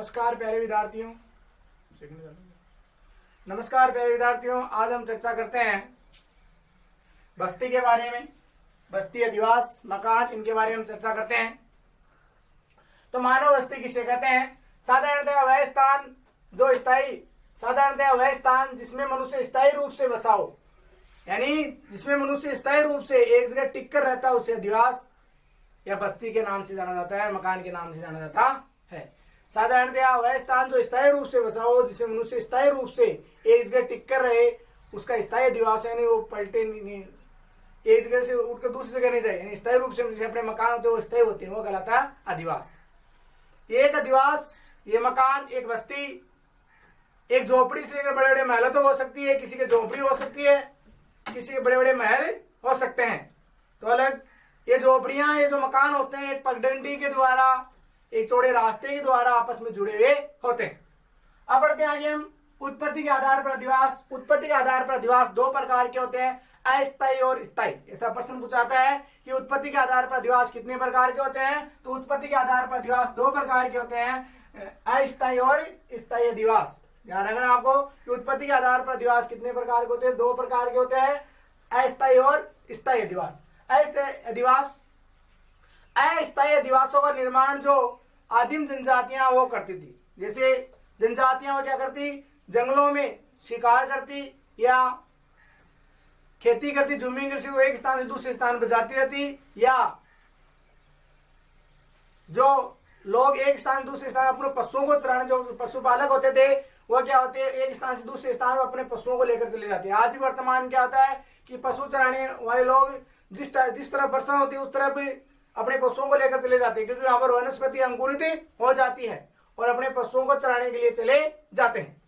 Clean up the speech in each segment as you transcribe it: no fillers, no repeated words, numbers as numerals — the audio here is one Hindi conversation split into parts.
नमस्कार प्यारे विद्यार्थियों। नमस्कार प्यारे विद्यार्थियों, आज हम चर्चा करते हैं बस्ती के बारे में। बस्ती, अधिवास, मकान, इनके बारे में चर्चा करते हैं। तो मानव बस्ती किसे कहते हैं? साधारणतः वह स्थान जो साधारणतः वह स्थान जिसमें मनुष्य स्थायी रूप से बसा हो, यानी जिसमें मनुष्य स्थायी रूप से एक जगह टिक कर रहता है, उसे अधिवास या बस्ती के नाम से जाना जाता है, मकान के नाम से जाना जाता है। साधारणतः वह स्थान जो स्थायी रूप से बसा हो, जिसमें मनुष्य स्थायी रूप से एक जगह टिक कर रहे, उसका स्थायी अधिवास, यानी वो पलटे नहीं, एक जगह से उठकर दूसरी जगह नहीं जाए, यानी स्थायी रूप से जैसे अपने मकान होते हैं वो स्थायी होते हैं, वो कहलाता है अधिवास। एक अधिवास, ये मकान, एक बस्ती, एक झोपड़ी से लेकर बड़े बड़े महल तो हो सकती है, किसी के झोपड़ी हो सकती है, किसी के बड़े बड़े महल हो सकते हैं। तो अलग ये झोपड़ियां, ये जो मकान होते हैं, एक पगडंडी के द्वारा, एक चौड़े रास्ते के द्वारा आपस में जुड़े हुए होते हैं। अब बढ़ते हैं आगे हम। उत्पत्ति के आधार पर अधिवास। उत्पत्ति के आधार पर अधिवास दो प्रकार के होते हैं, अस्थायी और स्थायी। ऐसा प्रश्न पूछाता है कि उत्पत्ति के आधार पर अधिवास कितने प्रकार के होते हैं? तो उत्पत्ति के आधार पर अधिवास दो प्रकार के होते हैं, अस्थायी और स्थायी अधिवास। ध्यान रखना आपको कि उत्पत्ति के आधार पर अधिवास कितने प्रकार के होते हैं? दो प्रकार के होते हैं, अस्थायी और स्थायी अधिवास। अस्थायी अधिवासों का निर्माण जो आदिम जनजातियां वो करती थी। जैसे जनजातियां वो क्या करती? जंगलों में शिकार करती या खेती करती, जूमिंग करती, वो एक स्थान से दूसरे स्थान पर जाती रहती, या जो लोग एक स्थान से दूसरे स्थान अपने पशुओं को चराने, जो पशुपालक होते थे, वो क्या होते हैं, एक स्थान से दूसरे स्थान पर अपने पशुओं को लेकर चले जाते हैं। आज भी वर्तमान क्या होता है कि पशु चराने वाले लोग जिस तरफ वर्षा होती है उस तरफ अपने पशुओं को लेकर चले जाते हैं, क्योंकि यहाँ पर वनस्पति अंकुरित हो जाती है और अपने पशुओं को चराने के लिए चले जाते हैं।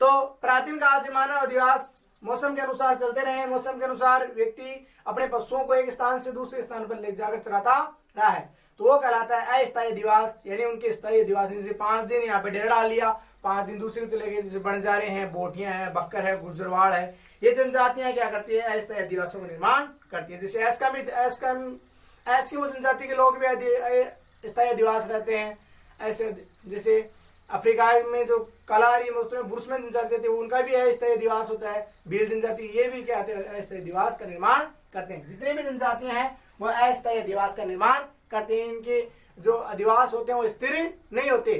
तो प्राचीन काल से मानव अधिवास मौसम के अनुसार चलते रहे। मौसम के अनुसार व्यक्ति अपने पशुओं को एक स्थान से दूसरे स्थान पर ले जाकर चराता रहा है, तो वो कहलाता है अस्थायी अधिवास। यानी उनके स्थायी अधिवास, जैसे 5 दिन यहाँ पे डेरा डाल लिया, 5 दिन दूसरे चले गए, जैसे बंजारे हैं, बोटियां हैं, बक्कर है, गुजरवाड़ है, ये जनजातियां क्या करती है? अस्थायी अधिवासों का निर्माण करती है। जैसे एस्किमो जनजाति के लोग भी स्थायी अधिवास रहते हैं। ऐसे जैसे अफ्रीका में जो कलारी बुर्समैन जनजाति है, उनका भी अस्थायी अधिवास होता है। भील जनजाति, ये भी क्या आते हैं? अस्थायी अधिवास का निर्माण करते हैं। जितने भी जनजातियां हैं वो अस्थायी अधिवास का निर्माण करते हैं। इनके जो अधिवास होते हैं वो स्थिर नहीं होते,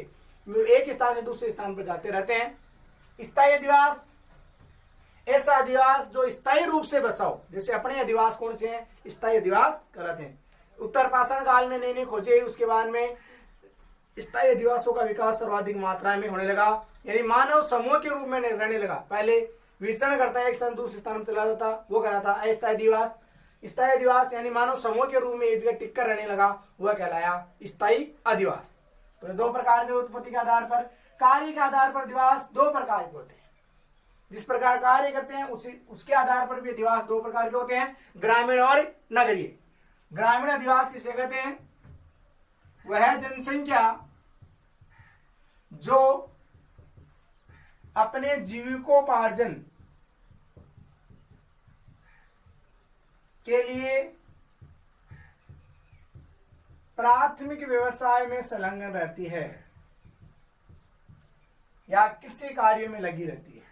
एक स्थान से दूसरे स्थान पर जाते रहते हैं। स्थायी अधिवास, ऐसा अधिवास जो स्थायी रूप से बसा हो। जैसे अपने अधिवास कौन से हैं? स्थायी अधिवास कहलाते हैं। उत्तर पाषाण काल में नई नई खोजें, उसके बाद में स्थायी अधिवासों का विकास सर्वाधिक मात्रा में होने लगा, यानी मानव समूह के रूप में रहने लगा। पहले विचरण करता है, एक स्थान दूसरे स्थान में चला जाता, वो कहलाता अस्थायी अधिवास। स्थायी अधिवास यानी मानव समूह के रूप में एक जगह टिक कर रहने लगा, वह कहलाया स्थायी अधिवास। तो दो प्रकार के उत्पत्ति के आधार पर। कार्य के आधार पर अधिवास दो प्रकार के होते हैं। जिस प्रकार कार्य करते हैं उसके आधार पर भी अधिवास दो प्रकार के होते हैं, ग्रामीण और नगरीय। ग्रामीण अधिवास किसे कहते हैं? वह जनसंख्या जो अपने जीविकोपार्जन के लिए प्राथमिक व्यवसाय में संलग्न रहती है या कृषि कार्यों में लगी रहती है।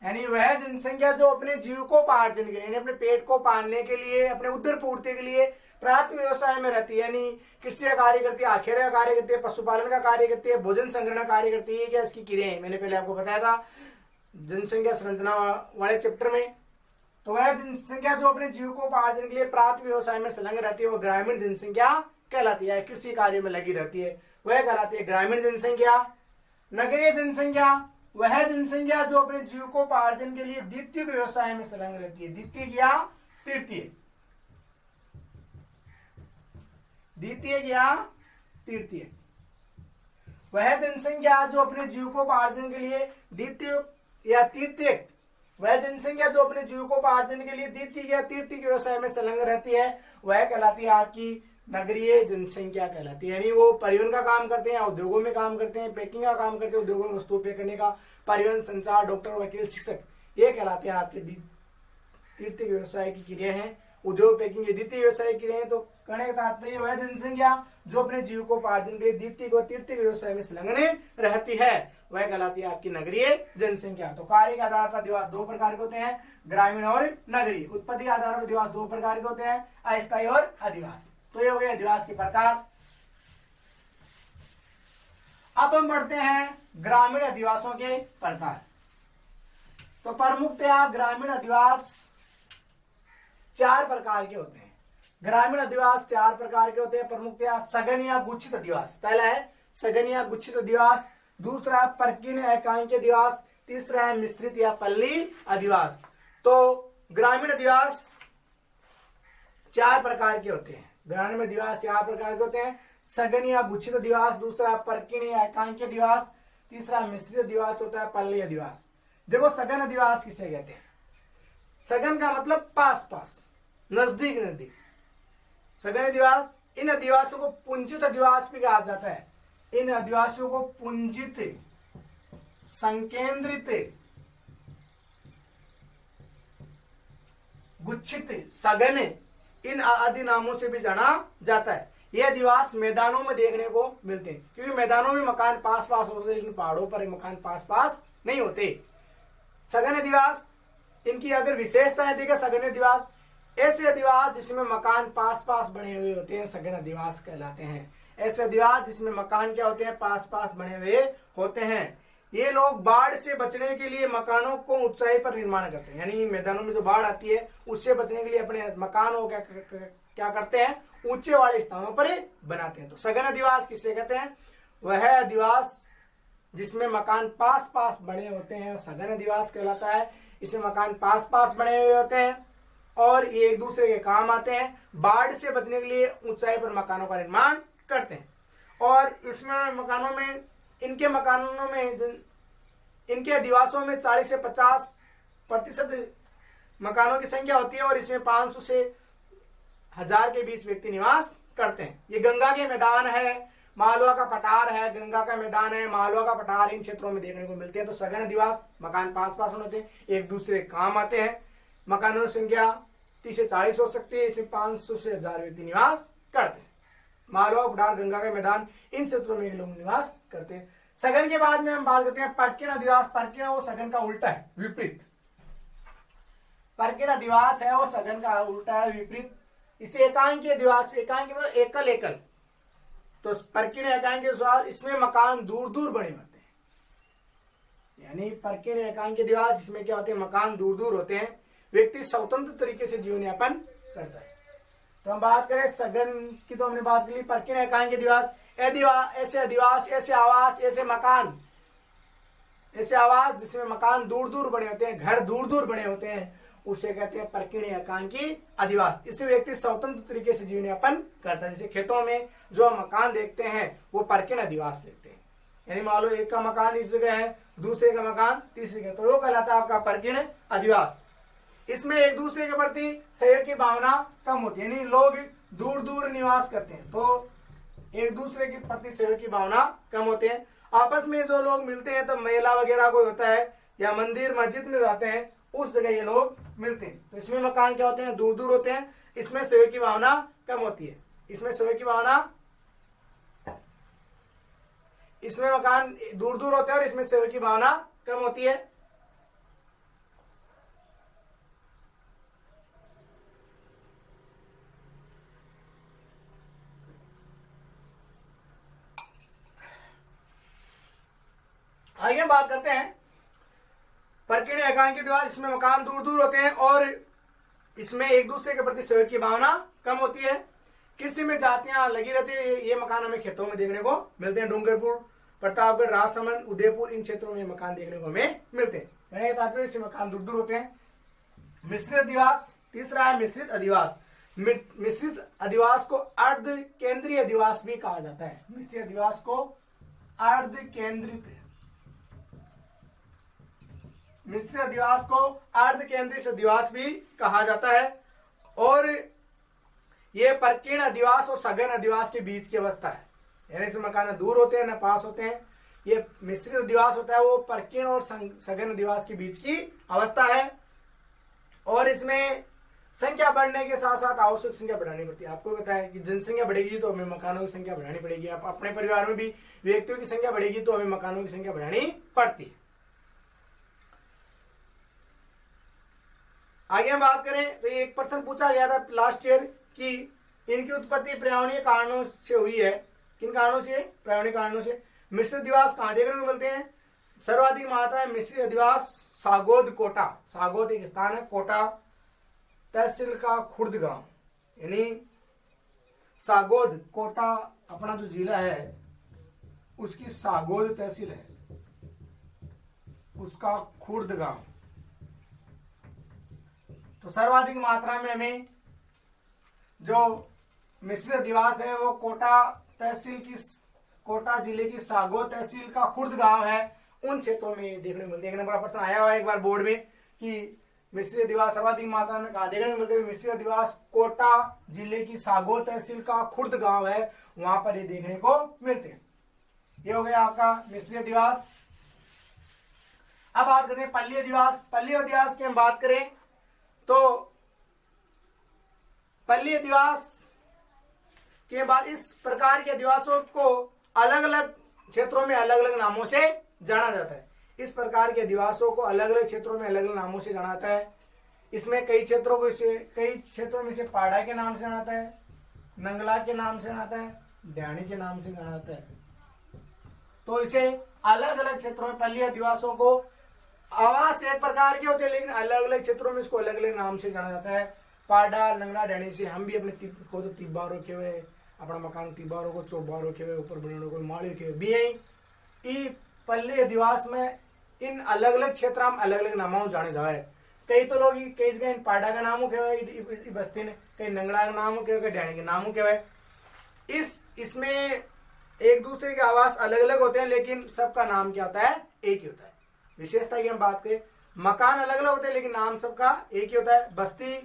यानी वह जनसंख्या जो अपने जीविकोपार्जन के लिए, अपने पेट को पालने के लिए, अपने उदर पूर्ति के लिए प्राथमिक व्यवसाय में रहती है, यानी कृषि का कार्य करती है, आखेड़े का कार्य करती है, पशुपालन का कार्य करती है, भोजन संग्रहण का कार्य करती है। क्या इसकी क्रियाएं मैंने पहले आपको बताया था जनसंख्या संरचना वाले चैप्टर में। तो वह जनसंख्या जो अपने जीविकोपार्जन के लिए प्राथमिक व्यवसाय में संलग्न रहती है, वो ग्रामीण जनसंख्या कहलाती है, कृषि कार्य में लगी रहती है, वह कहलाती है ग्रामीण जनसंख्या। नगरीय जनसंख्या, वह जनसंख्या जो अपने जीविकोपार्जन के लिए द्वितीय व्यवसाय में संलग्न रहती है, द्वितीय या तृतीय, वह जनसंख्या जो अपने जीविकोपार्जन के लिए द्वितीय या तृतीय, वह जनसंख्या जो अपने जीविकोपार्जन के लिए द्वितीय या तृतीय व्यवसाय में संलग्न रहती है, वह कहलाती है आपकी नगरीय जनसंख्या कहलाती है। यानी वो परिवहन का काम करते हैं, उद्योगों में काम करते हैं, पैकिंग का काम करते हैं, उद्योगों में वस्तु पैक करने का, परिवहन, संचार, डॉक्टर, वकील, शिक्षक, ये कहलाते हैं आपके तृतीय व्यवसाय की क्रिया हैं। उद्योग पैकिंग ये द्वितीय व्यवसाय की रहे। तो कहने का तात्पर्य वह जनसंख्या जो अपने जीविकोपार्जन के लिए द्वितीय और तृतीय व्यवसाय में संलग्न रहती है वह कहलाती है आपकी नगरीय जनसंख्या। तो कार्य के आधार पर अधिवास दो प्रकार के होते हैं, ग्रामीण और नगरीय। उत्पत्ति के आधार पर अधिवास दो प्रकार के होते हैं, अस्थायी और अधिवास। तो ये हो गए अधिवास के प्रकार। अब हम बढ़ते हैं ग्रामीण अधिवासों के प्रकार। तो प्रमुखतया ग्रामीण अधिवास चार प्रकार के होते हैं। ग्रामीण अधिवास चार प्रकार के होते हैं प्रमुखतया। सघन या गुच्छित अधिवास, पहला है सघन या गुच्छित अधिवास, दूसरा है परकीर्ण एकांकी अधिवास, तीसरा है मिश्रित या पल्ली अधिवास। तो ग्रामीण अधिवास चार प्रकार के होते हैं। ग्रामीण अधिवास चार प्रकार के होते हैं, सघन या गुच्छित अधिवास, दूसरा परकीर्ण या एकांकी अधिवास, तीसरा मिश्रित अधिवास होता है पल्ली अधिवास। देखो सघन अधिवास किसे कहते हैं? सघन का मतलब पास पास, नजदीक नजदीक। सघन अधिवास, इन अधिवासों को पुंजित अधिवास भी कहा जाता है। इन अधिवासियों को पुंजित, संकेंद्रित, गुच्छित, सघन इन आदि नामों से भी जाना जाता है। ये अधिवास मैदानों में देखने को मिलते हैं, क्योंकि मैदानों में मकान पास पास होते हैं लेकिन पहाड़ों पर मकान पास पास नहीं होते। सघन अधिवास, इनकी अगर विशेषताएं देखें, सघन अधिवास ऐसे अधिवास जिसमें मकान पास पास बने हुए होते हैं सघन अधिवास कहलाते हैं। ऐसे अधिवास जिसमें मकान क्या होते हैं? पास पास बने हुए होते हैं। ये लोग बाढ़ से बचने के लिए मकानों को ऊंचाई पर निर्माण करते हैं, यानी मैदानों में जो बाढ़ आती है उससे बचने के लिए अपने मकानों को क्या करते हैं? ऊंचे वाले स्थानों पर बनाते हैं। तो सघन अधिवास किसे कहते हैं? वह अधिवास जिसमें मकान पास पास बने होते हैं सघन अधिवास कहलाता है। इसमें मकान पास पास बने हुए होते हैं और ये एक दूसरे के काम आते हैं। बाढ़ से बचने के लिए ऊंचाई पर मकानों का निर्माण करते हैं। और इसमें मकानों में, इनके मकानों में, इनके अधिवासों में 40 से 50% मकानों की संख्या होती है और इसमें 500 से 1000 के बीच व्यक्ति निवास करते हैं। ये गंगा के मैदान है, मालवा का पठार है, गंगा का मैदान है, मालवा का पठार, इन क्षेत्रों में देखने को मिलते हैं। तो सघन अधिवास, मकान पास पास होते हैं, एक दूसरे काम आते हैं। मकानों की संख्या 30 से 40 हो सकती है, इसमें 500 से 1000 व्यक्ति निवास करते हैं। मालवा पठार, गंगा का मैदान, इन क्षेत्रों में लोग निवास करते हैं। सघन के बाद में हम बात करते हैं परकीर्ण अधिवास। परकीर्ण वो सघन का उल्टा है, विपरीत। परकीर्ण अधिवास है वो सघन का उल्टा है, विपरीत। इसे एकांकी अधिवास, एकांकी मतलब एकल एकल। तो परकीर्ण एकांकी अधिवास, इसमें मकान दूर दूर बने होते हैं, यानी परकीर्ण एकांकी अधिवास इसमें क्या होते हैं? मकान दूर दूर होते हैं, व्यक्ति स्वतंत्र तरीके से जीवन यापन करता है। तो हम बात करें सघन की, तो हमने बात की परकीर्ण एकांकी अधिवास। ऐसे अधिवास, ऐसे आवास, ऐसे मकान, ऐसे आवास जिसमें मकान दूर दूर बने होते हैं, घर दूर दूर बने होते हैं, उसे कहते हैं परकीर्ण एकांकी अधिवास। इसे व्यक्ति स्वतंत्र तरीके से जीवन यापन करता है। जैसे खेतों में जो मकान देखते हैं वो परकीर्ण अधिवास देखते हैं, यानी मान लो एक का मकान इस जगह है, दूसरे का मकान तीसरी जगह, तो वो कहलाता है आपका परकीर्ण अधिवास। इसमें एक दूसरे के प्रति सहयोग की भावना कम होती है, यानी लोग दूर दूर निवास करते हैं तो एक दूसरे के प्रति सहयोग की भावना कम होते हैं। आपस में जो लोग मिलते हैं, तो मेला वगैरह कोई होता है या मंदिर मस्जिद में जाते हैं, उस जगह ये लोग मिलते हैं। तो इसमें मकान क्या होते हैं? दूर दूर होते हैं। इसमें सहयोग की भावना कम होती है। इसमें सहयोग की भावना, इसमें मकान दूर दूर होते हैं और इसमें सहयोग की भावना कम होती है। आगे बात करते हैं परकीर्ण एकांकी अधिवास। इसमें मकान दूर दूर होते हैं और इसमें एक दूसरे के प्रति सहयोग की भावना कम होती है। कृषि में जातियां लगी रहती है। ये मकान हमें खेतों में देखने को मिलते हैं। डूंगरपुर, प्रतापगढ़, राजसमंद, उदयपुर, इन क्षेत्रों में मकान देखने को हमें मिलते हैं। कहने का तात्पर्य इससे मकान दूर दूर होते हैं। मिश्रित अधिवास, तीसरा है मिश्रित अधिवास। मिश्रित अधिवास को अर्ध केंद्रीय अधिवास भी कहा जाता है। मिश्रित अधिवास को अर्ध केंद्रित, मिश्रित अधिवास को अर्ध केंद्रित अधिवास भी कहा जाता है। और ये परकीर्ण अधिवास और सघन अधिवास के बीच की अवस्था है, यानी इसमें मकान दूर होते हैं न पास होते हैं। ये मिश्रित अधिवास होता है वो परकीर्ण और सघन अधिवास के बीच की अवस्था है। और इसमें संख्या बढ़ने के साथ साथ आवश्यक संख्या बढ़ानी पड़ती है। आपको पता है कि जनसंख्या बढ़ेगी तो हमें मकानों की संख्या बढ़ानी पड़ेगी। आप अपने परिवार में भी व्यक्तियों की संख्या बढ़ेगी तो हमें मकानों की संख्या बढ़ानी पड़ती है। आगे हम बात करें तो एक प्रश्न पूछा गया था लास्ट ईयर कि इनकी उत्पत्ति पर्यावरणीय कारणों से हुई है। किन कारणों से? पर्यावरणीय कारणों से। मिश्रित अधिवास कहाँ देखने को मिलते हैं? सर्वाधिक मात्रा में मिश्रित अधिवास सागोद कोटा। सागोद एक स्थान है, कोटा तहसील का खुर्द गांव, यानी सागोद कोटा अपना जो जिला है उसकी सागोद तहसील है, उसका खुर्द गांव। तो सर्वाधिक मात्रा में हमें जो मिश्रित अधिवास है वो कोटा तहसील की, कोटा जिले की सागोद तहसील का खुर्द गांव है, उन क्षेत्रों में देखने बड़ा प्रश्न आया हुआ है एक बार बोर्ड में कि मिश्रित अधिवास सर्वाधिक मात्रा में कहा देखने को मिलते हैं। मिश्रित अधिवास कोटा जिले की सागोद तहसील का खुर्द गांव है, वहां पर ये देखने को मिलते हैं। ये हो गया आपका मिश्रित अधिवास। अब बात करते हैं पल्ली अधिवास। पल्ली अधिवास की हम बात करें तो पल्ली अधिवास के बाद इस प्रकार के अधिवासों को अलग अलग क्षेत्रों में अलग अलग नामों से जाना जाता है। इस प्रकार के अधिवासों को अलग अलग क्षेत्रों में अलग अलग नामों से जाना जाता है। इसमें कई क्षेत्रों में से पाड़ा के नाम से जाना जाता है, नंगला के नाम से जाना जाता है, डैणी के नाम से जाना जाता है। तो इसे अलग अलग क्षेत्रों में पल्ली अधिवासों को, आवास एक प्रकार के होते हैं लेकिन अलग अलग क्षेत्रों में इसको अलग अलग नाम से जाना जाता है। पाड़ा नंगला डैणी से हम भी अपने को तो तिब्बा रोके हुए, अपना मकान तिब्बा रोको, चौबा रोके हुए, ऊपर बने को माड़ी के भी यही पल्ली अधिवास में इन अलग अलग क्षेत्र में अलग अलग नामों जाने जाए। कई तो लोग कई जगह पाड़ा का नाम के बस्ती ने, कई नंगला का नाम के, कई डैणी के नाम के। इसमें एक दूसरे के आवास अलग अलग होते हैं लेकिन सबका नाम क्या होता है? एक ही होता है। विशेषता की हम बात करें, मकान अलग अलग होते हैं लेकिन नाम सबका एक ही होता है। बस्ती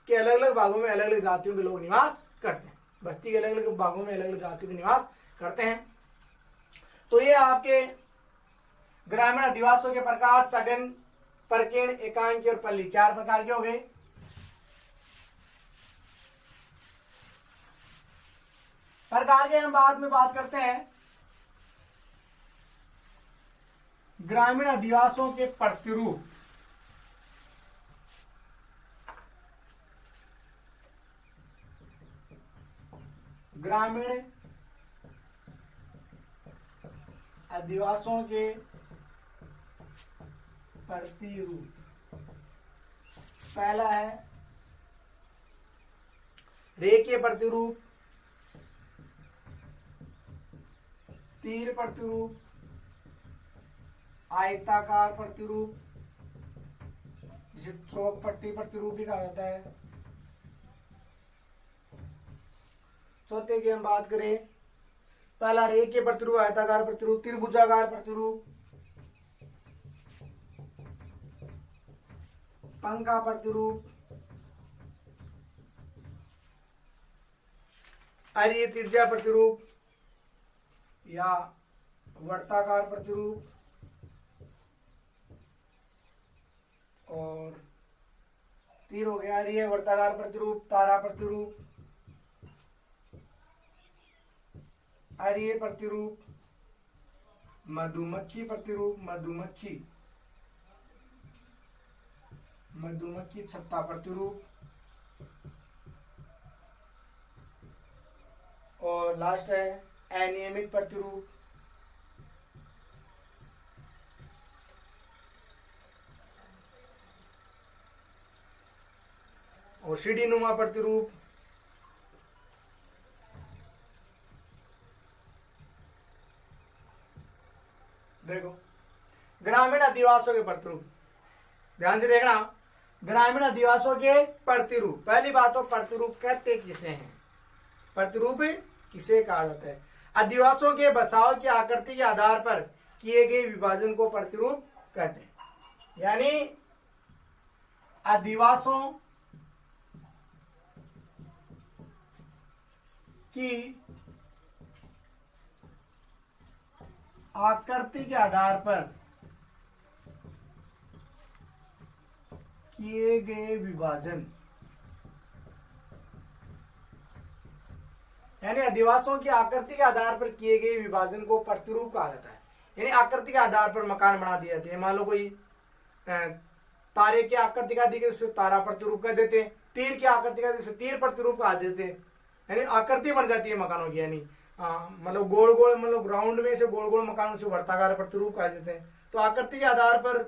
के अलग अलग भागों में अलग अलग जातियों के लोग निवास करते हैं। बस्ती के अलग अलग भागों में अलग अलग जातियों के निवास करते हैं। तो ये आपके ग्रामीण अधिवासों के प्रकार सघन, परकीर्ण, एकांकी और पल्ली, 4 प्रकार के हो गए। प्रकार के हम बाद में बात करते हैं ग्रामीण अधिवासों के प्रतिरूप। ग्रामीण अधिवासों के प्रतिरूप। पहला है रेखीय प्रतिरूप, तीर प्रतिरूप, आयताकार प्रतिरूप, जिसे चौपट्टी प्रतिरूप भी कहा जाता है। चौथे की हम बात करें, पहला रेखीय प्रतिरूप, आयताकार प्रतिरूप, त्रिभुजाकार प्रतिरूप, पंखा प्रतिरूप, अरीय तिरछा प्रतिरूप या वर्ताकार प्रतिरूप, और तीर हो गया अरीय वर्ताकार प्रतिरूप, तारा प्रतिरूप, अरीय प्रतिरूप, मधुमक्खी प्रतिरूप, मधुमक्खी छत्ता प्रतिरूप, और लास्ट है अनियमित प्रतिरूप। और सीढ़ी नुमा प्रतिरूप। देखो ग्रामीण अधिवासों के प्रतिरूप, ध्यान से देखना, ग्रामीण अधिवासों के प्रतिरूप। पहली बात तो प्रतिरूप कहते किसे हैं? प्रतिरूप किसे कहा जाता है? अधिवासों के बसाव की आकृति के आधार पर किए गए विभाजन को प्रतिरूप कहते हैं। यानी अधिवासों की आकृति के आधार पर किए गए विभाजन यानी अधिवासों की आकृति के आधार पर किए गए विभाजन को प्रतिरूप कहा जाता है। यानी आकृति के आधार पर मकान बना दिए जाते हैं। मान लो कोई तारे की आकृति का दी गई उसे तारा प्रतिरूप कर देते हैं, तीर की आकृति का दी उसे तीर प्रतिरूप कहा देते हैं। यानी आकृति बन जाती है मकानों की। यानी मतलब गोल गोल, मतलब राउंड में से गोल गोल मकान उसे वर्ताकार प्रतिरूप कहा देते हैं। तो आकृति के आधार पर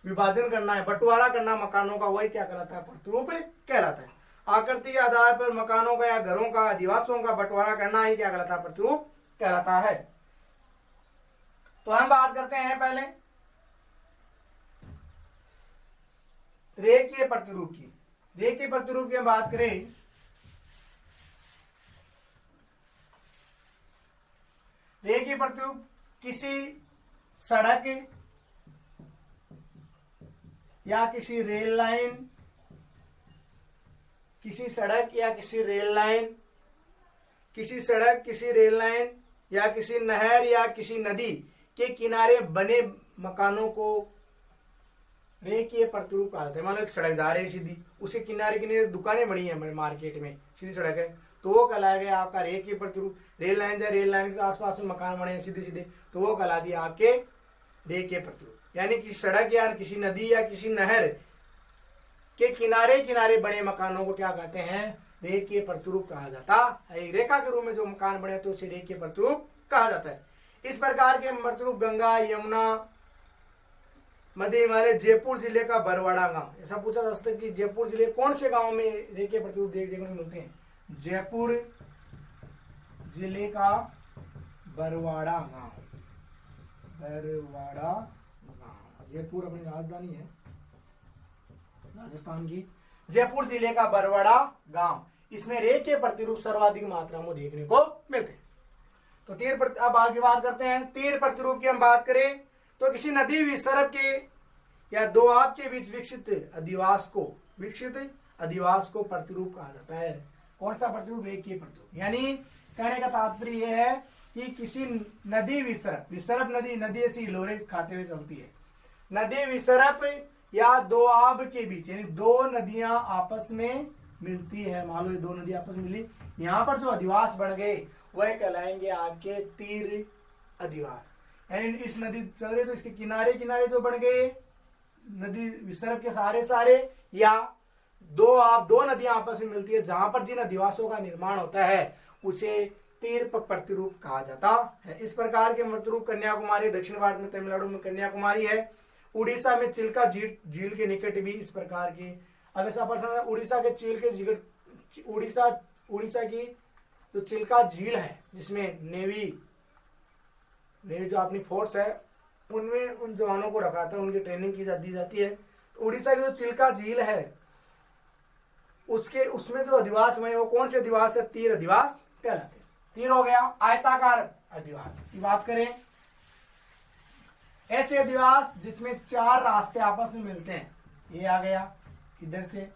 विभाजन करना है, बंटवारा करना मकानों का, वही क्या कहलाता है? प्रतिरूप कहलाता है। आकृति के आधार पर मकानों का या घरों का, अधिवासों का बंटवारा करना ही क्या कहलाता है? प्रतिरूप कहलाता है। तो हम बात करते हैं पहले रेखीय प्रतिरूप की। रेखीय प्रतिरूप की हम बात करें, रेखीय प्रतिरूप किसी सड़क या किसी रेल लाइन, किसी सड़क या किसी रेल लाइन, किसी सड़क, किसी रेल लाइन या किसी नहर या किसी नदी के किनारे बने मकानों को रेखीय प्रतिरूप कहा जाता है। मान लो एक सड़क जा रही है सीधी, उसके किनारे किनारे दुकानें बनी है मार्केट में, सीधी सड़क है, तो वो कहलाया गया आपका रेखीय प्रतिरूप। रेल लाइन या रेल लाइन के आसपास में मकान बने हैं सीधे सीधे, तो वो कहला दिया आपके रेखीय प्रतिरूप। यानी किसी सड़क या किसी नदी या किसी नहर के किनारे किनारे बने मकानों को क्या कहते हैं? रेखीय प्रतिरूप कहा जाता है। रेखा के रूप में जो मकान बने तो उसे रेखीय प्रतिरूप कहा जाता है। इस प्रकार के प्रतिरूप गंगा, यमुना, मध्य हिमालय, जयपुर जिले का बरवाड़ा गांव, ऐसा पूछा जा सकता है कि जयपुर जिले कौन से गांव में रेखीय प्रतिरूप देखने को मिलते हैं? जयपुर जिले का बरवाड़ा गांव, बरवाड़ा गांव, जयपुर अपनी राजधानी है राजस्थान की। जयपुर जिले का बरवाड़ा गांव, इसमें रेखीय प्रतिरूप सर्वाधिक मात्रा में देखने को मिलते हैं। तो अब आगे बात करते हैं तीर प्रतिरूप की। हम बात करें तो किसी नदी विसर्प के या दो आप के बीच विकसित अधिवास को प्रतिरूप कहा जाता है। कौन सा प्रतिरूप? रेखीय प्रतिरूप। यानी कहने का तात्पर्य यह है कि किसी नदी विसर्प नदी ऐसी लोरे खाते हुए चलती है, नदी विसर्प या दो आब के बीच, यानी दो नदियां आपस में मिलती है, मान लो ये दो नदी आपस में मिली, यहाँ पर जो अधिवास बन गए वह कहलाएंगे आपके तीर अधिवास। यानी इस नदी चल रही तो इसके किनारे किनारे जो बन गए नदी विसर्प के सारे या दो नदियां आपस में मिलती है, जहां पर जिन अधिवासों का निर्माण होता है उसे तीर प्रतिरूप कहा जाता है। इस प्रकार के प्रतिरूप कन्याकुमारी, दक्षिण भारत में तमिलनाडु में कन्याकुमारी है, उड़ीसा में चिल्का झील के निकट भी इस प्रकार की। अब ऐसा प्रश्न है, उड़ीसा के चील के निकट, उड़ीसा की जो चिल्का झील है जिसमें नेवी जो अपनी फोर्स है उनमें उन जवानों को रखा था, उनकी ट्रेनिंग दी जाती है। तो उड़ीसा की जो चिल्का झील है उसमें जो अधिवास में वो कौन से अधिवास है? तीर अधिवास कहलाते हैं। तीर हो गया। आयताकार अधिवास की बात करें, ऐसे अधिवास जिसमें चार रास्ते आपस में मिलते हैं। ये आ गया इधर से,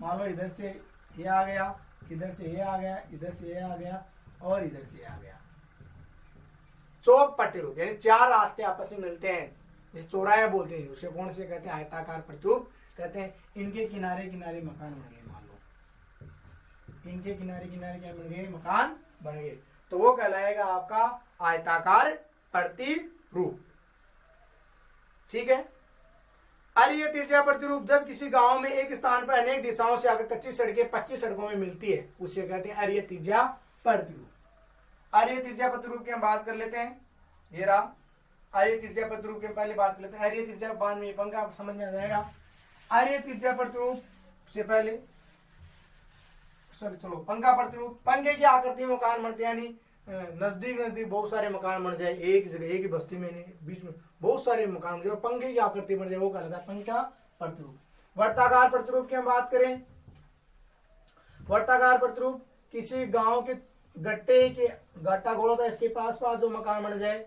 मान लो इधर से ये आ गया, इधर से ये आ गया, इधर से ये आ गया और इधर से ये आ गया। चौक प्रतिरूप, यानी चार रास्ते आपस में मिलते हैं, जिसे चौराहे बोलते हैं, उसे कौन से कहते हैं? आयताकार प्रतिरूप कहते हैं। इनके किनारे किनारे मकान बन गए, मान लो इनके किनारे किनारे क्या बन गए? मकान बन गए, तो वो कहलाएगा आपका आयताकार प्रतिरूप। ठीक है। अरिय तिरछा प्रतिरूप, जब किसी गांव में एक स्थान पर अनेक दिशाओं से आकर कच्ची सड़कें पक्की सड़कों में मिलती है, उसे कहते हैं अरिय तिरछा प्रतिरूप। अरिय तिरछा प्रतिरूप की हम बात कर लेते हैं। ये रहा अरिय तिरछा प्रतिरूप की पहले बात कर लेते हैं। अरिय तिरछा बाद में पंखा समझ में आ जाएगा। अरिय तिरछा प्रतिरूप से पहले चलो पंखा प्रतिरूप, पंखे की आकृति में मकान बनते हैं, यानी नजदीक बहुत सारे मकान बन जाए, एक जगह एक ही बस्ती में नहीं, बीच में बहुत सारे मकान बन जाए, पंखे की आकृति बन जाए, वो कहलाता है पंखा प्रतिरूप। वर्ताकार प्रतिरूप की हम बात करें, वर्ताकार प्रतिरूप किसी गांव के गट्टा गोल होता है, इसके पास जो मकान बन जाए,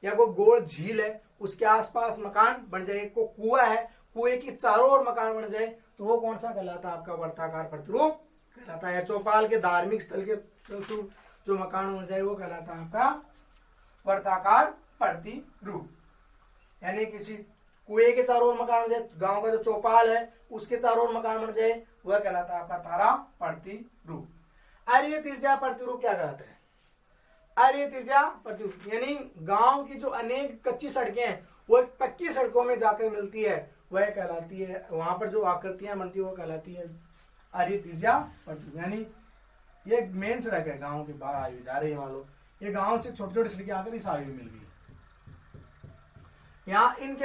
या कोई गोल झील है उसके आसपास मकान बन जाए, को कुआं है कुएं की चारों ओर मकान बन जाए, तो वो कौन सा कहलाता है? आपका वर्ताकार प्रतिरूप कहलाता है। चौपाल के धार्मिक स्थल के जो मकान बन जाए वो कहलाता है आपका वर्ताकार प्रतिरूप। यानी किसी कुएं के चारों ओर मकान बन जाए, गांव का जो चौपाल है उसके चारों ओर मकान बन जाए, वह कहलाता है आपका तारा प्रतिरूप। अर्य तिर्जा प्रतिरूप क्या कहलाता है? अर्य तिर्जा प्रतिरूप यानी गांव की जो अनेक कच्ची सड़कें हैं वो एक पक्की सड़कों में जाकर मिलती है, वह कहलाती है, वहां पर जो आकृतियां बनती है वो कहलाती है अर्य तिर्जा प्रतिरूप। यानी ये मेन सड़क है गांव के बाहर हाईवे जा रही है, मान लो ये गांव से छोटी छोटी सड़कें आकर इस हाईवे मिल गई। यहाँ इनके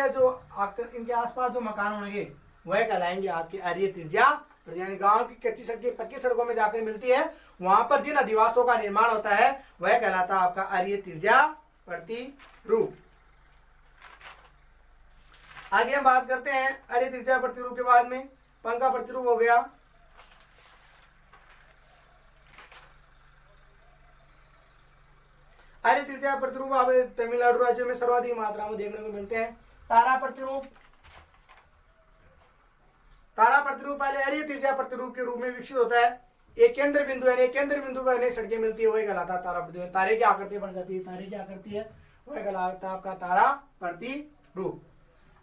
आसपास जो मकान होंगे वह कहलाएंगे आपके अर्य तिर्जा, यानी गांव की कच्ची सड़कें पक्की सड़कों में जाकर मिलती है, वहां पर जिन अधिवासों का निर्माण होता है वह कहलाता है आपका अर्य तिर्जा प्रतिरूप। आगे हम बात करते हैं अर्य तिर्जा प्रतिरूप के बाद में पंका प्रतिरूप हो गया। अर्य तिर्जा प्रतिरूप आप तमिलनाडु राज्य में सर्वाधिक मात्रा में देखने को मिलते हैं। तारा प्रतिरूप, तारा प्रतिरूप पहले अर्य तिर्जा प्रतिरूप के रूप में विकसित होता है। एक केंद्र बिंदु यानी केंद्र बिंदु पर अनेक सड़कें मिलती है, वही कहलाता है तारा प्रतिरूप। तारे की आकृति बन जाती है, तारे की आकृति है वह कहलाता है आपका तारा प्रतिरूप।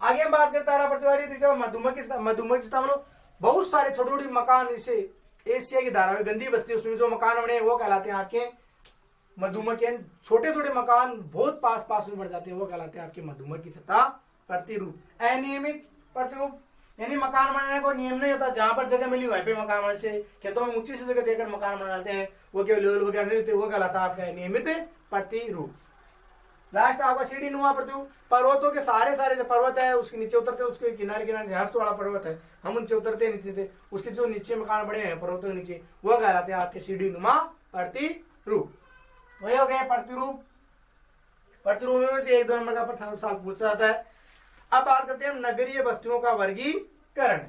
आगे हम बात करते हैं तारा प्रतिरूप अर्य तिर्जा मधुमक्खी मतलब बहुत सारे छोटे छोटे मकान, इसे एशिया की धारा में गंदी बस्ती उसमें जो मकान बने वो कहलाते हैं आपके मधुमक्खी। छोटे छोटे मकान बहुत पास पास में बढ़ जाते हैं वो कहलाते हैं आपके मधुमक्खी छत्ता प्रतिरूप। अनियमित प्रतिरूप यानी मकान बनाने को नियम नहीं होता, जहां पर जगह मिली वहीं पे मकान बनाने से खेतों में ऊंची सी जगह देकर मकान बनाते हैं, वो केवल लेवल वगैरह नहीं होते, वो कहलाता है आपका नियमित प्रतिरूप। लास्ट आपका सीढ़ी नुमा प्रतिरूप, पर्वतों के सारे जो पर्वत है उसके नीचे उतरते, उसके किनारे किनारे से हर्ष वाला पर्वत है, हम उनसे उतरते नीचे थे, उसके जो नीचे मकान बड़े हैं पर्वतों के नीचे वो कहलाते हैं आपके सीढ़ी नुमा प्रतिरूप। वही हो गए प्रतिरूप। प्रतिरूप में से 1-2 नंबर का प्रश्न सवाल पूछा जाता है। अब बात करते हैं हम नगरीय बस्तियों का वर्गीकरण।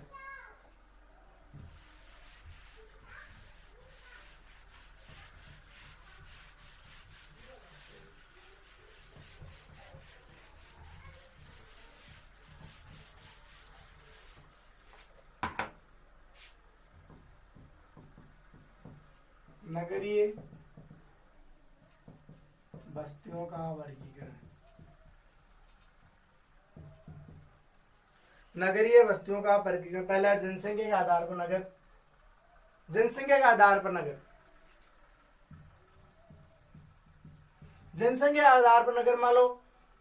नगरीय बस्तियों का वर्गीकरण। नगरीय बस्तियों का वर्गीकरण, पहला जनसंख्या के आधार पर नगर, जनसंख्या के आधार पर नगर, जनसंख्या के आधार पर नगर। मान लो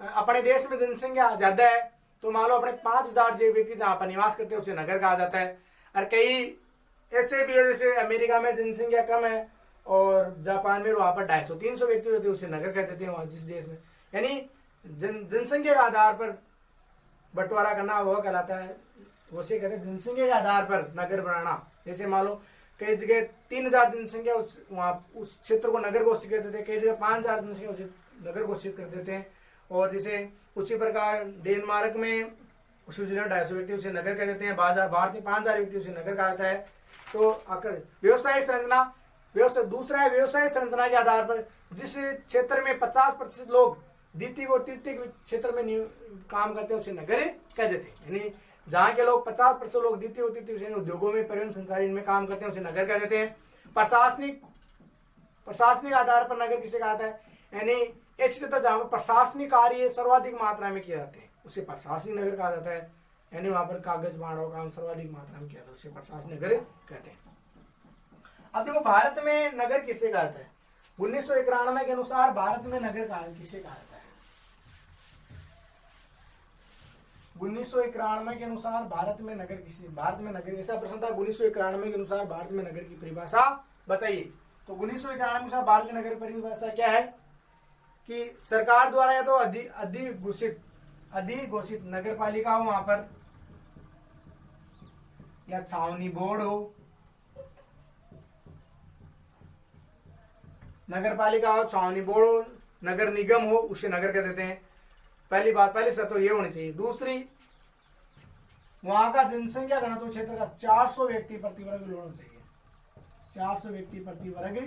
अपने देश में जनसंख्या ज्यादा है तो मान लो अपने 5000 जो व्यक्ति जहां पर निवास करते हैं उसे नगर कहा जाता है। और कई ऐसे भी है जैसे अमेरिका में जनसंख्या कम है और जापान में वहां पर 250-300 व्यक्ति होते हैं उसे नगर कह देते हैं वहां जिस देश में। यानी जनसंख्या के आधार पर बंटवारा करना वह कहलाता है, उसे कहते हैं जनसंख्या के आधार पर नगर बनाना। जैसे मान लो कई जगह 3000 जनसंख्या उस क्षेत्र को नगर घोषित कर देते हैं, कई जगह 5000 जनसंख्या उसे नगर घोषित कर देते हैं। और जैसे उसी प्रकार डेनमार्क में स्विट्जरलैंड 250 व्यक्ति उसे नगर कह देते हैं, भारत में 5000 व्यक्ति उसे नगर कहा जाता है। तो आकर व्यवसायिक संरचना, दूसरा है व्यवसायिक संरचना के आधार पर जिस क्षेत्र में 50% लोग द्वितीय और तृतीय क्षेत्र में काम करते हैं उसे नगर कह देते हैं। यानी जहां के लोग 50% लोग द्वितीय और तृतीय उद्योगों में परिवहन संचार इनमें काम करते हैं उसे नगर कह देते हैं। प्रशासनिक आधार पर नगर किसे कहा जाता है? यानी ऐसे क्षेत्र जहां पर प्रशासनिक कार्य सर्वाधिक मात्रा में किए जाते हैं उसे प्रशासनिक नगर कहा जाता है। यानी वहां पर कागज बांटो काम सर्वाधिक मात्रा में किया जाता है उसे प्रशासनिक नगर कहते हैं। अब देखो भारत में नगर किसे कहा जाता है? 1991 के अनुसार भारत में नगर किसे कहा जाता है? 1991 के अनुसार भारत में नगर किसे, भारत में नगर ऐसा प्रश्न था 1991 के अनुसार भारत में नगर की परिभाषा बताइए। तो 1991 के अनुसार भारत की नगर परिभाषा क्या है कि सरकार द्वारा या तो अधिघोषित नगर पालिका हो वहां पर, या छावनी बोर्ड हो, नगर पालिका हो, छावनी बोर्ड हो, नगर निगम हो, उसे नगर कह देते हैं। पहली शर्त तो ये होनी चाहिए। दूसरी, वहां का जनसंख्या घनत्व क्षेत्र का 400 व्यक्ति प्रति वर्ग किलोमीटर होना चाहिए। 400 व्यक्ति प्रति वर्ग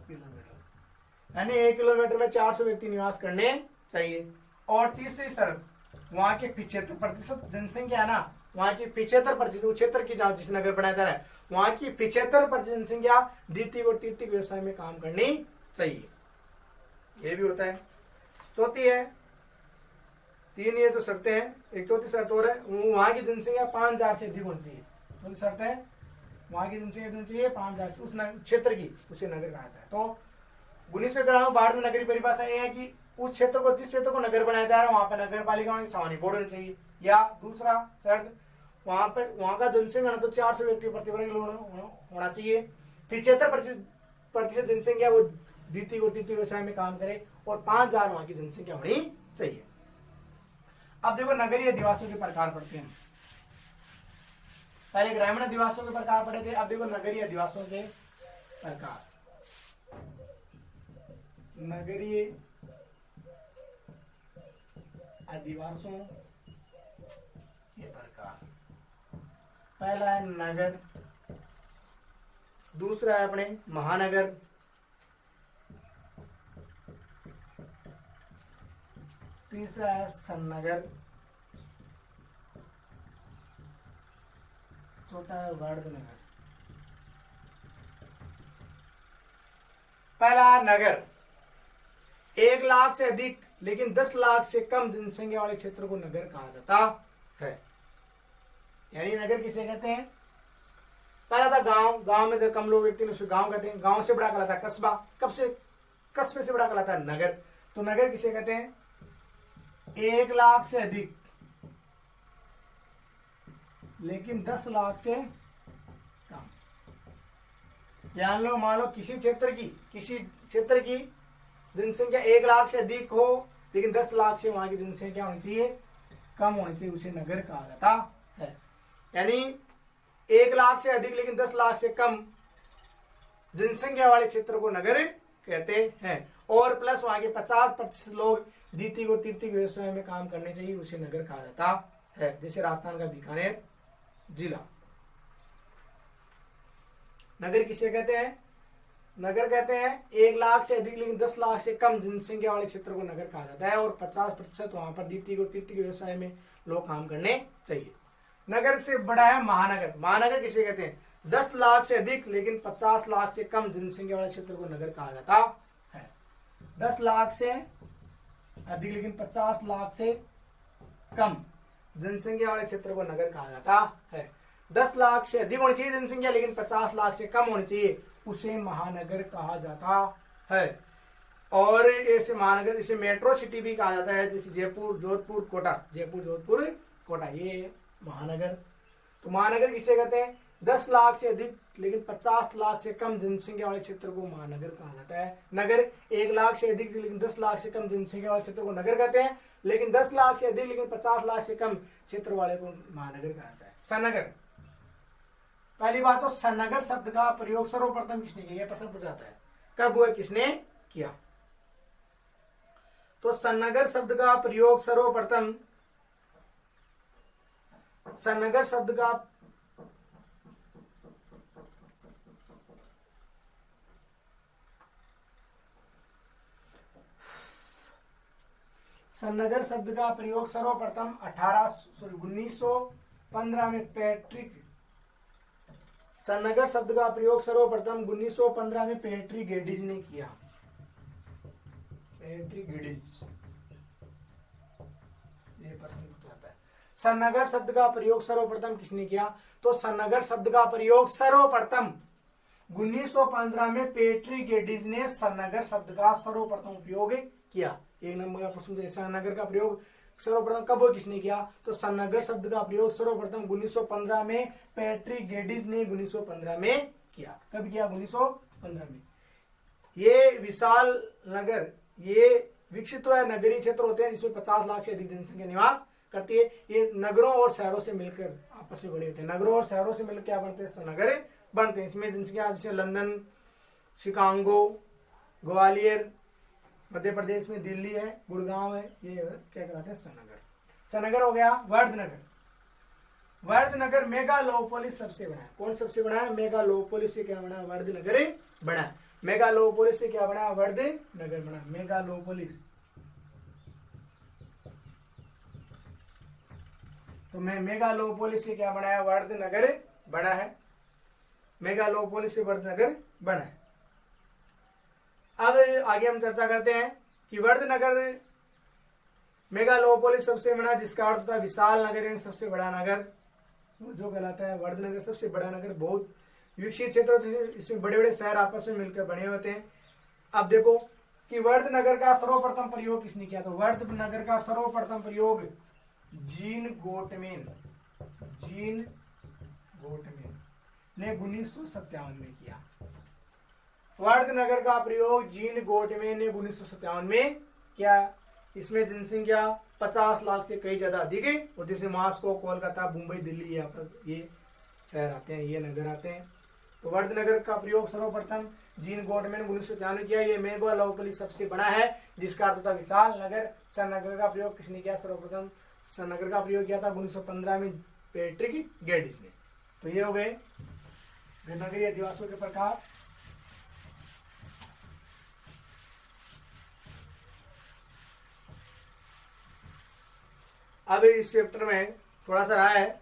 किलोमीटर, यानी 1 किलोमीटर में 400 व्यक्ति निवास करने चाहिए। और तीसरी शर्त, वहां के 75% जनसंख्या है ना, वहां की 75% क्षेत्र की जहां जिस नगर बनाया जा रहा है वहां की 75% जनसंख्या द्वितीय और तृतीय व्यवसाय में काम करनी चाहिए। ये भी होता है। चौथी है, 3 ये जो शर्तें हैं, एक चौथी शर्त और है, वहां की जनसंख्या 5000 से अधिक होनी चाहिए। चौथी शर्त है वहां की जनसंख्या कितनी चाहिए 5000 से उस क्षेत्र की, उसे नगर कहा जाता है। तो 1991 में नगरीय परिभाषा ये है कि उस क्षेत्र को, जिस क्षेत्र को नगर बनाया जा रहा है वहां पर नगर पालिका होनी, सामान्य बोर्ड होनी चाहिए। या दूसरा शर्त, वहां का जनसंख्या तो 400 व्यक्ति प्रति वर्ग होना चाहिए। फिर 76% जनसंख्या वो द्वितीय और तृतीय व्यवसाय में काम करे और 5000 वहां की जनसंख्या होनी चाहिए। अब देखो नगरीय अधिवासियों के प्रकार पढ़ते हैं। पहले ग्रामीण अधिवासियों के प्रकार पढ़े थे, अब देखो नगरीय अधिवासियों के प्रकार। नगरीय अधिवासियों के प्रकार, पहला है नगर, दूसरा है अपने महानगर, तीसरा है सन्नगर, चौथा है वर्धनगर। पहला नगर, 1 लाख से अधिक लेकिन 10 लाख से कम जनसंख्या वाले क्षेत्र को नगर कहा जाता है। यानी नगर किसे कहते हैं? पहला था गांव, गांव में जब कम लोग व्यक्ति उसे गांव कहते हैं। गांव से बड़ा कहलाता है कस्बा, कस्बे से बड़ा कहलाता है नगर। तो नगर किसे कहते हैं? 1 लाख से अधिक लेकिन 10 लाख से कम। ध्यान लो, मान लो किसी क्षेत्र की जनसंख्या 1 लाख से अधिक हो लेकिन 10 लाख से वहां की जनसंख्या होनी चाहिए कम होनी चाहिए, उसे नगर कहा जाता है। यानी 1 लाख से अधिक लेकिन 10 लाख से कम जनसंख्या वाले क्षेत्र को नगर कहते हैं। और प्लस वहां के 50% लोग द्वितीय और तृतीय व्यवसाय में काम करने चाहिए, उसे नगर कहा जाता है। जैसे राजस्थान का बीकानेर जिला। नगर किसे कहते हैं? नगर कहते हैं 1 लाख से अधिक लेकिन 10 लाख से कम जनसंख्या वाले क्षेत्र को नगर कहा जाता है। और 50% वहां पर द्वितीय और तृतीय व्यवसाय में लोग काम करने चाहिए। नगर से बड़ा है महानगर। महानगर किसे कहते हैं? 10 लाख से अधिक लेकिन 50 लाख से कम जनसंख्या वाले क्षेत्र को नगर कहा जाता है। 10 लाख से अधिक लेकिन 50 लाख से कम जनसंख्या वाले क्षेत्र को नगर कहा जाता है। 10 लाख से अधिक होनी चाहिए जनसंख्या लेकिन 50 लाख से कम होनी चाहिए, उसे महानगर कहा जाता है। और ऐसे महानगर, इसे मेट्रो सिटी भी कहा जाता है, जैसे जयपुर, जोधपुर, कोटा, ये महानगर। तो महानगर किसे कहते हैं? 10 लाख से अधिक लेकिन 50 लाख से कम जनसंख्या वाले क्षेत्र को महानगर कहा जाता है। नगर 1 लाख से अधिक लेकिन 10 लाख से कम जनसंख्या वाले क्षेत्र को नगर कहते हैं, लेकिन 10 लाख से अधिक लेकिन 50 लाख से कम क्षेत्र वाले को महानगर कहा जाता है। सनगर, पहली बात तो सनगर शब्द का प्रयोग सर्वप्रथम किसने किया? प्रश्न पूछा जाता है, कब हुआ, किसने किया? तो सनगर शब्द का प्रयोग सर्वप्रथम, सनगर शब्द का सन्नगर शब्द का प्रयोग सर्वप्रथम 1915 में सन्नगर शब्द का प्रयोग सर्वप्रथम 1915 में पैट्रिक गेडिज ने किया। पैट्रिक गेडिज, ये प्रश्न पूछा है। सन्नगर शब्द का प्रयोग सर्वप्रथम किसने किया? तो सन्नगर शब्द का प्रयोग सर्वप्रथम 1915 में पैट्रिक गेडिज ने सन्नगर शब्द का सर्वप्रथम उपयोग किया। 1 नंबर का प्रश्न, सन्नगर का प्रयोग सर्वप्रथम कब और किसने किया? तो सन्नगर शब्द का प्रयोग सर्वप्रथम 1915 में पैट्रिक गेडिज ने 1915 में किया। कब किया? 1915 में। ये विशाल नगर, ये विकसित हुआ नगरीय क्षेत्र होते हैं जिसमें 50 लाख से अधिक जनसंख्या निवास करती है। ये नगरों और शहरों से मिलकर आपस में बने होते हैं। नगरों और शहरों से मिलकर क्या बनते हैं? नगर बनते हैं। इसमें जनसंख्या जैसे लंदन, शिकागो, ग्वालियर, मध्य प्रदेश में दिल्ली है, गुड़गांव है, ये क्या कहलाते हैं? सनगर। सनगर हो गया। वर्धनगर, वर्धनगर मेगालोपोलिस सबसे बड़ा है। कौन सबसे बड़ा है? मेगालोपोलिस से क्या बना? वर्धनगर बना। मेगालोपोलिस से क्या बना? वर्धनगर बना। मेगालोपोलिस, तो मैं मेगालोपोलिस से क्या बना है? वर्धनगर बना है। मेगालोपोलिस से वर्धनगर बना है। अब आगे हम चर्चा करते हैं कि वर्धनगर मेगालोपोलिस सबसे बड़ा, जिसका अर्थ होता है विशाल नगर, सबसे बड़ा नगर, वो जो कहलाता है वर्धनगर सबसे बड़ा नगर। बहुत विकसित क्षेत्रों से इसमें बड़े बड़े शहर आपस में मिलकर बने होते हैं। अब देखो कि वर्धनगर का सर्वप्रथम प्रयोग किसने किया, तो वर्धनगर का सर्वप्रथम प्रयोग जीन गोटमैन ने 1957 में किया। वर्धनगर का प्रयोग जीन गोटमैन ने 1957 में किया। इसमें जनसंख्या 50 लाख से कई ज्यादा अधिक है, और जैसे मॉस्को, कोलकाता, मुंबई, दिल्ली, यहाँ पर ये शहर आते हैं, ये नगर आते हैं। तो वर्धनगर का प्रयोग सर्वप्रथम जीन गोटमैन ने 1957 में किया। ये मेगालोपोलिस सबसे बड़ा है, जिसका अर्थ होता है विशाल नगर। सनगर का प्रयोग किसने किया, सर्वप्रथम सनगर का प्रयोग किया था 1915 में पैट्रिक गेडिस ने। तो ये हो गए नगरीय अधिवासियों के प्रकार। अब इस चैप्टर में थोड़ा सा रहा है,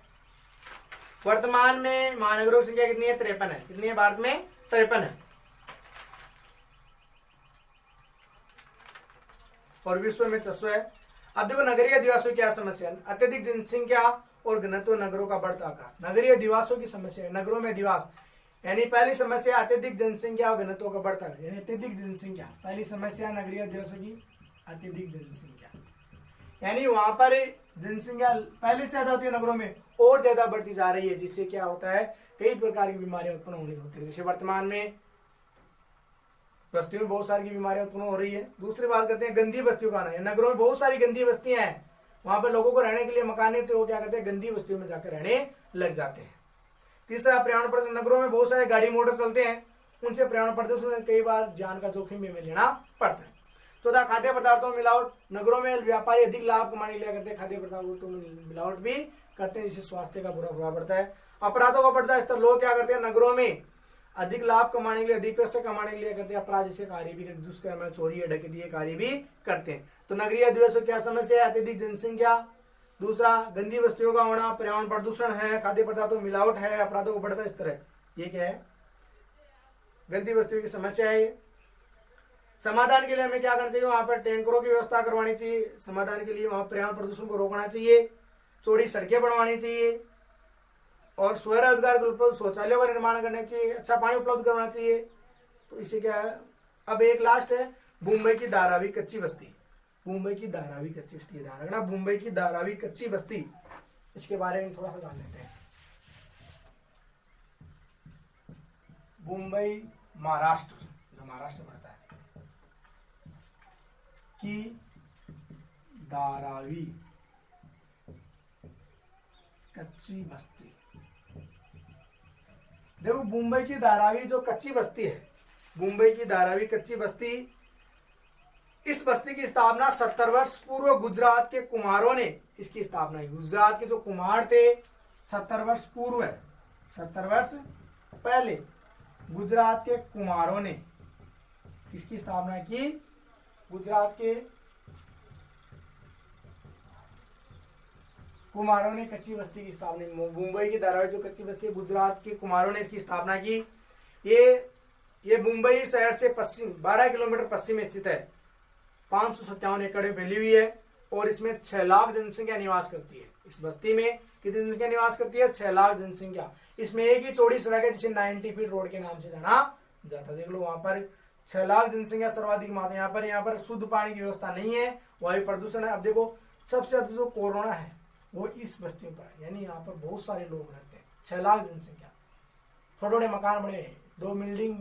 वर्तमान में महानगरों की संख्या कितनी है, 53 है। कितनी है भारत में, 53 है। और विश्व में 600 है। अब देखो नगरीय अधिवासियों की क्या समस्या है, अत्यधिक जनसंख्या और घनत्व, नगरों का बढ़ता आकार। नगरीय अधिवासियों की समस्या है, नगरों में अधिवास, यानी पहली समस्या अत्यधिक जनसंख्या और घनत्व का बढ़ता आकार, यानी अत्यधिक जनसंख्या। पहली समस्या नगरीय अधिवासियों की अत्यधिक जनसंख्या, यानी वहां पर जनसंख्या पहले से ज्यादा होती है, नगरों में और ज्यादा बढ़ती जा रही है, जिससे क्या होता है कई प्रकार की बीमारियां उत्पन्न होनी होती है। जैसे वर्तमान में बस्तियों में बहुत सारी बीमारियां उत्पन्न हो रही है। दूसरी बात करते हैं गंदी बस्तियों का आना है। नगरों में बहुत सारी गंदी बस्तियां हैं, वहां पर लोगों को रहने के लिए मकान नहीं, तो वो क्या करते हैं गंदी बस्तियों में जाकर रहने लग जाते हैं। तीसरा पर्यावरण प्रदूषण, नगरों में बहुत सारे गाड़ी मोटर चलते हैं, उनसे पर्यावरण प्रदूषण में कई बार जान का जोखिम भी हमें लेना पड़ता है। चौथा खाद्य पदार्थों में मिलावट, नगरों में व्यापारी अधिक लाभ कमाने के लिए करते हैं, खाद्य पदार्थों में मिलावट भी करते हैं, जिससे स्वास्थ्य का बुरा प्रभाव पड़ता है। अपराधों का बढ़ता स्तर, लोग क्या करते हैं नगरों में अधिक लाभ कमाने के लिए, अधिक पैसे कमाने के लिए करते हैं अपराध जैसे कार्य भी करते, दुष्कर्म, चोरी, डकैती कार्य भी करते हैं। तो नगरीय अधिवासियों क्या समस्या है, अत्यधिक जनसंख्या, दूसरा गंदी बस्तियों का होना, पर्यावरण प्रदूषण है, खाद्य पदार्थों में मिलावट है, अपराधों का बढ़ता स्तर है। ये क्या है, गंदी बस्तियों की समस्या है। समाधान के लिए हमें क्या करना चाहिए, वहां पर टैंकरों की व्यवस्था करवानी चाहिए। समाधान के लिए वहां पर्यावरण प्रदूषण को रोकना चाहिए, चौड़ी सड़कें बनवानी चाहिए, और स्वरोजगार के उपलब्ध शौचालयों का निर्माण करना चाहिए, अच्छा पानी उपलब्ध करवाना चाहिए। तो इसे क्या है, अब एक लास्ट है मुंबई की धारावी कच्ची बस्ती। मुंबई की धारावी कच्ची बस्ती, ध्यान रखना, मुंबई की धारावी कच्ची बस्ती, इसके बारे में थोड़ा सा जान लेते हैं। मुंबई महाराष्ट्र, जो महाराष्ट्र पड़ता है, की धारावी कच्ची बस्ती। देखो मुंबई की धारावी जो कच्ची बस्ती है, मुंबई की धारावी कच्ची बस्ती, इस बस्ती की स्थापना 70 वर्ष पूर्व गुजरात के कुम्हारों ने इसकी स्थापना की। गुजरात के जो कुम्हार थे 70 वर्ष पूर्व, 70 वर्ष पहले गुजरात के कुम्हारों ने इसकी स्थापना की। गुजरात के कुम्हारों ने कच्ची बस्ती की स्थापना, मुंबई की धारावी जो कच्ची बस्ती है, गुजरात के कुम्हारों ने इसकी स्थापना की। ये मुंबई शहर से पश्चिम 12 किलोमीटर पश्चिम में स्थित है, 557 एकड़ में फैली हुई है, और इसमें 6 लाख जनसंख्या निवास करती है। इस बस्ती में कितनी जनसंख्या निवास करती है, 6 लाख जनसंख्या। इसमें एक ही चौड़ी सड़क है जिसे 90 फीट रोड के नाम से जाना जाता। देख लो वहां पर 6 लाख जनसंख्या, सर्वाधिक मात्रा। यहाँ पर शुद्ध पानी की व्यवस्था नहीं है, वायु प्रदूषण है। अब देखो सबसे ज्यादा जो कोरोना है वो इस बस्तियों पर, यानी यहाँ पर बहुत सारे लोग रहते हैं, 6 लाख जनसंख्या। छोटे छोटे मकान बने, 2 बिल्डिंग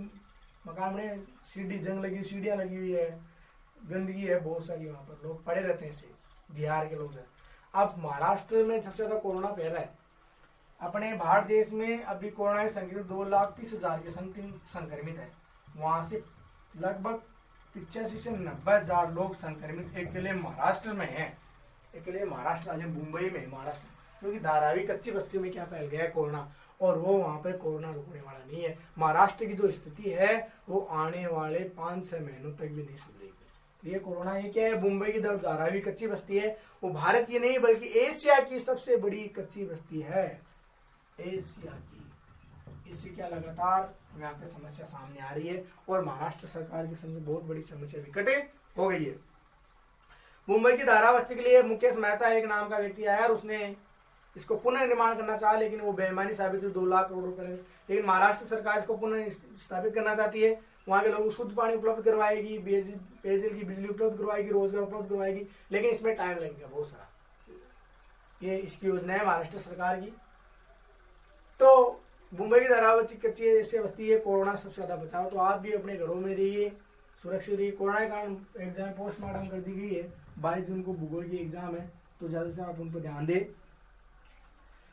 मकान बने, सीढ़ी जंग लगी, सीढ़ियां लगी हुई है, गंदगी है बहुत सारी, वहां पर लोग पड़े रहते हैं, ऐसे बिहार के लोग हैं। अब महाराष्ट्र में सबसे ज्यादा कोरोना फैला है। अपने भारत देश में अभी कोरोना संक्रमित 2,30,000 के समथिंग संक्रमित है। वहां से लगभग 85 से 90,000 लोग संक्रमित अकेले महाराष्ट्र में है। अकेले महाराष्ट्र राज्य मुंबई में, महाराष्ट्र, क्योंकि धारावी कच्ची बस्तियों में क्या फैल गया है कोरोना, और वो वहां पर कोरोना रुकने वाला नहीं है। महाराष्ट्र की जो स्थिति है वो आने वाले 5-6 महीनों तक भी नहीं सुधरेगी। तो ये कोरोना, ये क्या है, मुंबई की धारावी कच्ची बस्ती है, वो भारत की नहीं बल्कि एशिया की सबसे बड़ी कच्ची बस्ती है, एशिया की। इससे क्या लगातार यहाँ पे समस्या सामने आ रही है, और महाराष्ट्र सरकार की समझ बहुत बड़ी समस्या विकट हो गई है। मुंबई की धारावी बस्ती के लिए मुकेश मेहता एक नाम का व्यक्ति आया, और उसने इसको पुनर्निर्माण करना चाहा, लेकिन वो बेईमानी साबित हुई, 2 लाख करोड़ रुपए लगे। लेकिन महाराष्ट्र सरकार इसको पुनः स्थापित करना चाहती है, वहाँ के लोगों को शुद्ध पानी उपलब्ध करवाएगी, पेयजल की बिजली उपलब्ध करवाएगी, रोजगार उपलब्ध करवाएगी, लेकिन इसमें टाइम लगेगा बहुत सारा। ये इसकी योजना है महाराष्ट्र सरकार की। तो मुंबई की धारावाची कच्ची ऐसी बस्ती है, कोरोना सबसे ज्यादा बचाओ। तो आप भी अपने घरों में रहिए, सुरक्षित रहिए। कोरोना के कारण एग्जाम पोस्टमार्टम कर दी गई है, 22 जून को भूगोल की एग्जाम है, तो ज्यादा से आप उन पर ध्यान दें।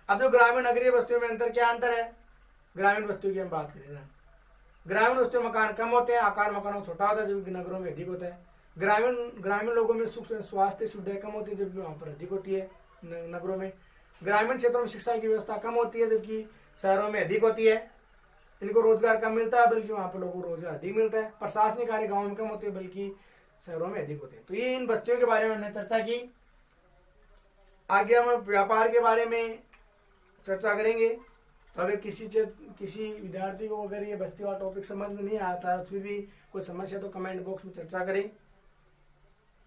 अब जो ग्रामीण नगरीय बस्तियों में अंतर, क्या अंतर है? ग्रामीण बस्तियों की हम बात करें ना, ग्रामीण बस्तियों में मकान कम होते हैं, आकार मकानों में छोटा होता है, जबकि नगरों में अधिक होता है। ग्रामीण लोगों में सुख स्वास्थ्य सुविधाएं कम होती है, जबकि वहाँ पर अधिक होती है नगरों में। ग्रामीण क्षेत्रों में शिक्षा की व्यवस्था कम होती है, जबकि शहरों में अधिक होती है। इनको रोजगार कम मिलता है, बल्कि वहाँ पर लोगों को रोजगार अधिक मिलता है। प्रशासनिक कार्य गाँव में कम होते हैं, बल्कि शहरों में अधिक होते हैं। तो ये इन बस्तियों के बारे में हमने चर्चा की। आगे हम व्यापार के बारे में चर्चा करेंगे। तो अगर किसी विद्यार्थी को अगर ये बस्ती वाला टॉपिक समझ में नहीं आता है, फिर भी कोई समस्या, तो कमेंट बॉक्स में चर्चा करें।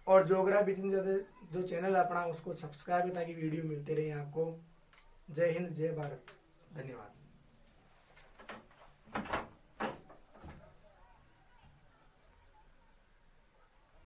और ज्योग्राफी जो चैनल है अपना, उसको सब्सक्राइब, ताकि वीडियो मिलते रहे आपको। जय हिंद, जय भारत, धन्यवाद।